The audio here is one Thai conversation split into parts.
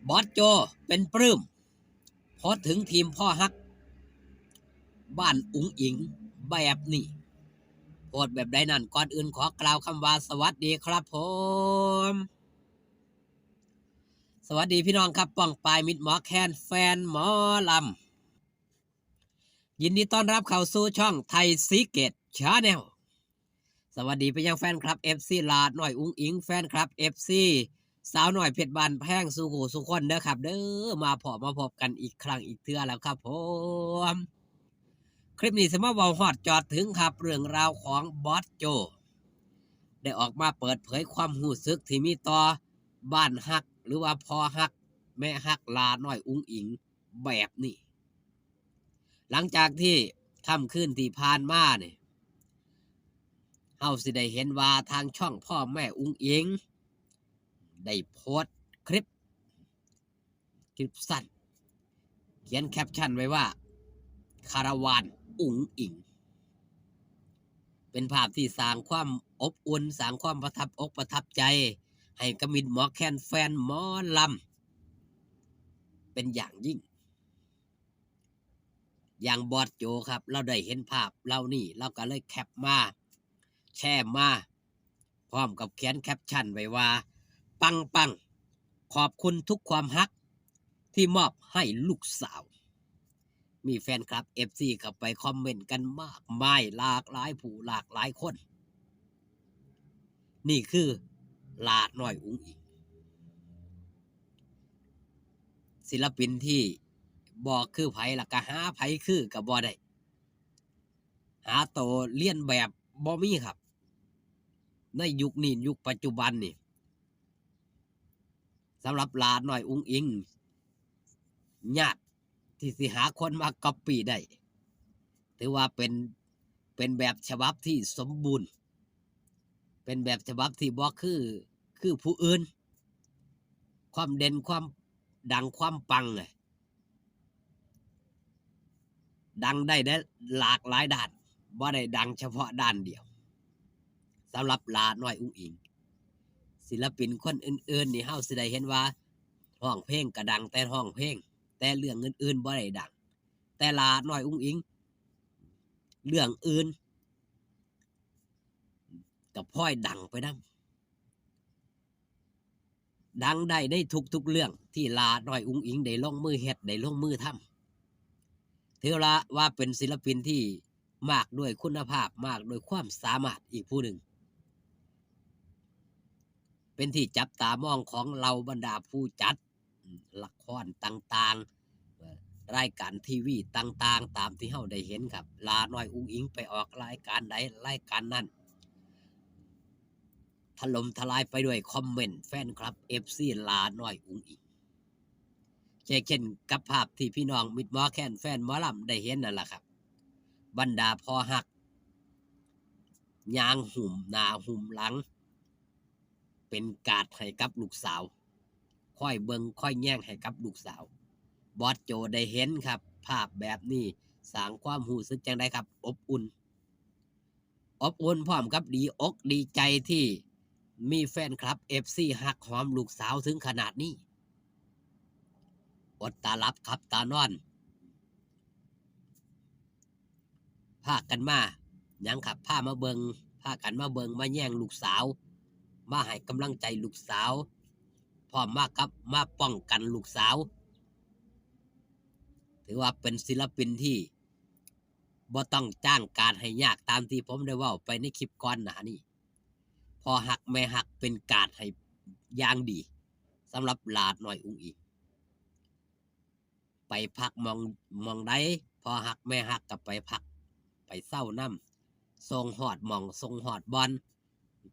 บอสโจเป็นปลื้มพอถึงทีมพ่อฮักบ้านอุ๋งอิงแบบนี้โพดแบบใดนั่นก่อนอื่นขอกล่าวคำว่าสวัสดีครับผมสวัสดีพี่น้องครับป้องปายมิดหมอแคนแฟนหมอลำยินดีต้อนรับเข้าสู่ช่องไทยซีเกตชาแนลสวัสดีไปยังแฟนคลับ FC ลาดหน่อยอุ๋งอิงแฟนคลับ FC สาวหน่อยเพชรบานแพงสู่หูสุคนเด้อครับเด้อมาพบกันอีกครั้งอีกเทื่อแล้วครับผมคลิปนี้สมมาเว้าฮอดจอดถึงครับเรื่องราวของบอสโจได้ออกมาเปิดเผยความรู้สึกที่มีต่อบ้านฮักหรือว่าพ่อฮักแม่ฮักลาน้อยอุ๋งอิงแบบนี้หลังจากที่ค่ำคืนที่ผ่านมาเนี่ยเฮาสิได้เห็นว่าทางช่องพ่อแม่อุ๋งอิงได้โพสต์คลิปสั้นเขียนแคปชั่นไว้ว่าคาราวานอุ๋งอิงเป็นภาพที่สร้างความอบอุ่นสร้างความประทับอกประทับใจให้กมิดหมอแคนแฟนหมอลำเป็นอย่างยิ่งอย่างบอสโจครับเราได้เห็นภาพเรานี่เราก็เลยแคปมาแชร์มาพร้อมกับเขียนแคปชั่นไว้ว่าปังปังขอบคุณทุกความฮักที่มอบให้ลูกสาวมีแฟนคลับ FC เข้าไปคอมเมนต์กันมากมายหลากหลายผู้หลากหลายคนนี่คือลาดน้อยอุ๋งอิงศิลปินที่บอกคือไผล่ะก็หาไผคือกับบ่ได้หาโตเลียนแบบบ่มีครับในยุคนี้ยุคปัจจุบันนี่สำหรับลาดน้อยอุ๋งอิงยากที่สิหาคนมาก๊อปปี้ได้ถือว่าเป็นแบบฉบับที่สมบูรณ์เป็นแบบฉบับที่บ่คือผู้อื่นความเด่นความดังความปังเลยดังได้หลากหลายด้านบ่ได้ดังเฉพาะด้านเดียวสำหรับลาน้อยอุ๋งอิงศิลปินคนอื่นๆนี่เฮาสิได้เห็นว่าร้องเพลงก็ดังแต่ร้องเพลงแต่เรื่องอื่นๆบ่ได้ดังแต่ลาน้อยอุ๋งอิงเรื่องอื่นก็พลอยดังไปนำดังได้ในทุกๆเรื่องที่ลาน้อยอุ๋งอิงได้ลงมือเฮ็ดได้ลงมือทำถือว่าเป็นศิลปินที่มากด้วยคุณภาพมากด้วยความสามารถอีกผู้หนึ่งเป็นที่จับตามองของเราบรรดาผู้จัดละครต่างๆรายการทีวีต่างๆตามที่เฮาได้เห็นครับลาน้อยอุ๋งอิงไปออกรายการใดรายการนั้นถล่มทลายไปด้วยคอมเมนต์แฟนคลับ FC ลาน้อยอุ๋งอิงเช่นกับภาพที่พี่น้องมิดหมอแคนแฟนหมอลำได้เห็นนั่นแหละครับบรรดาพ่อฮักยางหุ่มหน้าหุ่มหลังเป็นการ์ดให้กับลูกสาวค่อยเบิงค่อยแย่งให้กับลูกสาวบอสโจได้เห็นครับภาพแบบนี้สร้างความรู้สึกจังไดครับอบอุ่นพร้อมกับดีอกดีใจที่มีแฟนคลับ FC ฮักหอมลูกสาวถึงขนาดนี้อดตาลับครับตานอนพากันมายังขับพามาเบิงพากันมาเบิงมาแย่งลูกสาวมาให้กำลังใจลูกสาวพร้อมมากับมาป้องกันลูกสาวถือว่าเป็นศิลปินที่บ่ต้องจ้างการให้ยากตามที่ผมได้เว้าไปในคลิปก่อนหน้านี้พอหักแม่หักเป็นการให้อย่างดีสำหรับลาดน้อยอุ๋งอิงไปพักมองใดพอหักแม่หักกับไปพักไปเศร้าน้ำทรงหอดมองทรงหอดบอล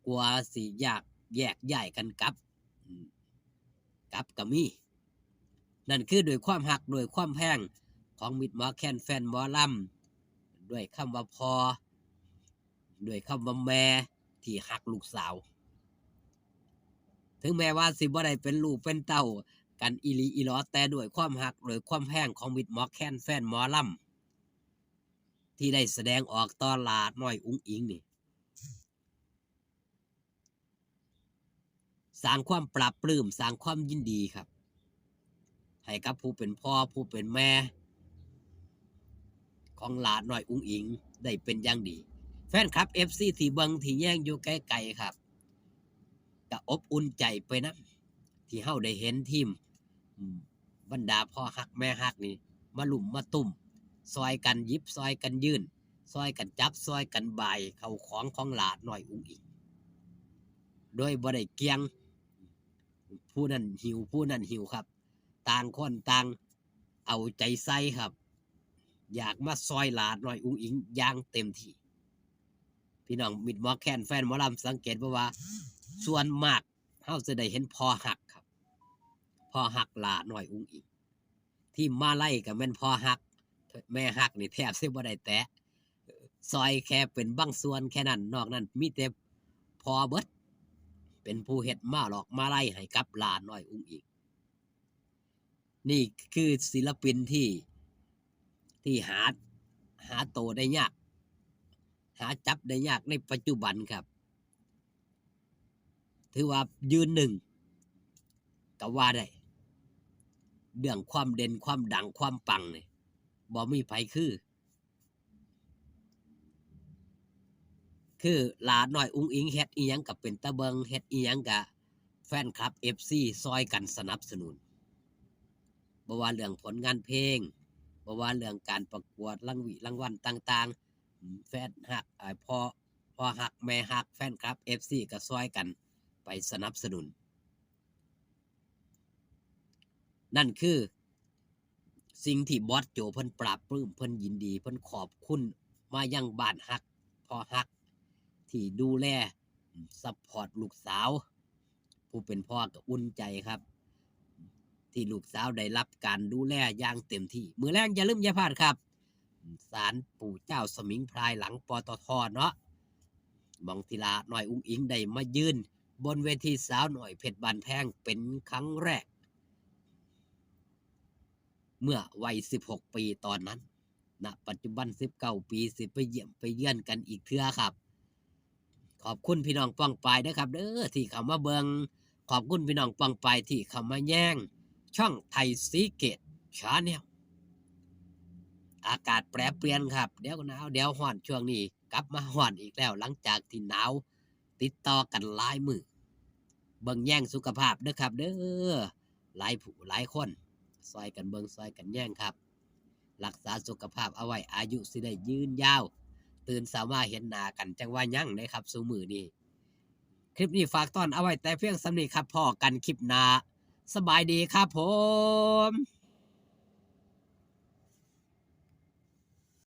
กลัวสิอยากแยกย้ายกันกับก็มีนั่นคือโดวยความหักโดยความแพงของมิตรหมอแคนแฟนหมอลำด้วยคำว่าพอด้วยคำว่าแม่ที่หักลูกสาวถึงแม้ว่าสิบ่ได้เป็นลูกเป็นเต้ากันอีหลีอีหลอแต่ด้วยความหักโดยความแพงของมิตรหมอแคนแฟนหมอลำที่ได้แสดงออกต่อลาดน้อยอุ๋งอิงนี่สร้างความปราบปลื้มสร้างความยินดีครับ ให้กับผู้เป็นพ่อผู้เป็นแม่ของหลานน้อยอุ้งอิงได้เป็นอย่างดีแฟนคลับ FC ที่เบิงที่แย่งอยู่ไกลๆครับก็อบอุ่นใจไปนะที่เฮาได้เห็นทีมบรรดาพ่อฮักแม่ฮักนี่มาลุ่มมาตุ่มซอยกันยิบซอยกันยื่นซอยกันจับซอยกันบ่ายเข้าของหลานน้อยอุ้งอิงโดยบ่ได้เกียงผู้นั้นหิวผู้นั้นหิวครับต่างคนต่างเอาใจใส่ครับอยากมาซอยหลานน้อยอุ้งอิงอย่างเต็มที่พี่น้องมิดหมอแคนแฟนหมอลำสังเกตว่าส่วนมากเฮาจะได้เห็นพ่อหักครับพ่อหักหลานน้อยอุ้งอิงที่มาไล่กับแม่นพ่อหักแม่หักนี่แทบสิบ่ได้แตะซอยแค่เป็นบางส่วนแค่นั้นนอกนั้นมีแต่พอเบิดเป็นผู้เฮ็ดมาหลอกมาไล่ให้กับหลานน้อยอุ้งอิงนี่คือศิลปินที่หาโตได้ยากหาจับได้ยากในปัจจุบันครับถือว่ายืนหนึ่งก็ว่าได้เรื่องความเด่นความดังความปังเนี่ยบ่มีไผคือหลานน้อยอุ้งอิงเฮ็ดอีหยังกับเป็นตะเบิงเฮ็ดอีหยังกับแฟนคลับ FC ซอยกันสนับสนุนบ่ว่าเรื่องผลงานเพลงบ่ว่าเรื่องการประกวดรางวัลต่างๆแฟนฮักพ่อฮักแม่ฮักแฟนคลับ FC ก็ซอยกันไปสนับสนุนนั่นคือสิ่งที่บอสโจเพิ่นปราบปลื้มเพิ่นยินดีเพิ่นขอบคุณมายังบ้านฮักพ่อฮักที่ดูแลซัพพอร์ตลูกสาวผู้เป็นพ่อก็อุ่นใจครับที่ลูกสาวได้รับการดูแลอย่างเต็มที่มื้อแรงอย่าลืมอย่าพลาดครับศาลปู่เจ้าสมิงพรายหลังปตท.เนาะบองทีลาน้อยอุ้งอิงได้มายืนบนเวทีสาวหน่อยเพชรบานแพงเป็นครั้งแรกเมื่อวัย16 ปีตอนนั้นณปัจจุบัน19 ปีสิไปเยี่ยมไปเยือนกันอีกเทื่อครับขอบคุณพี่น้องป้องปายนะครับเด้อที่เข้ามาเบิงขอบคุณพี่น้องป้องปายที่เข้ามาแย่งช่องไทยสีเกตชาแนลอากาศแปรเปลี่ยนครับเดี๋ยวหนาวเดี๋ยวร้อนช่วงนี้กลับมาร้อนอีกแล้วหลังจากที่หนาวติดต่อกันหลายมื้อเบิ่งแย่งสุขภาพเด้อครับเด้อหลายผู้หลายคนซอยกันเบิ่งซอยกันแย่งครับรักษาสุขภาพเอาไว้อายุสิได้ยืนยาวตื่นสามารถเห็นหน้ากันจังว่ายั่งนะครับซุมื้อนี้คลิปนี้ฝากตอนเอาไว้แต่เพียงสำนี้ครับพอกันคลิปหน้าสบายดีครับผม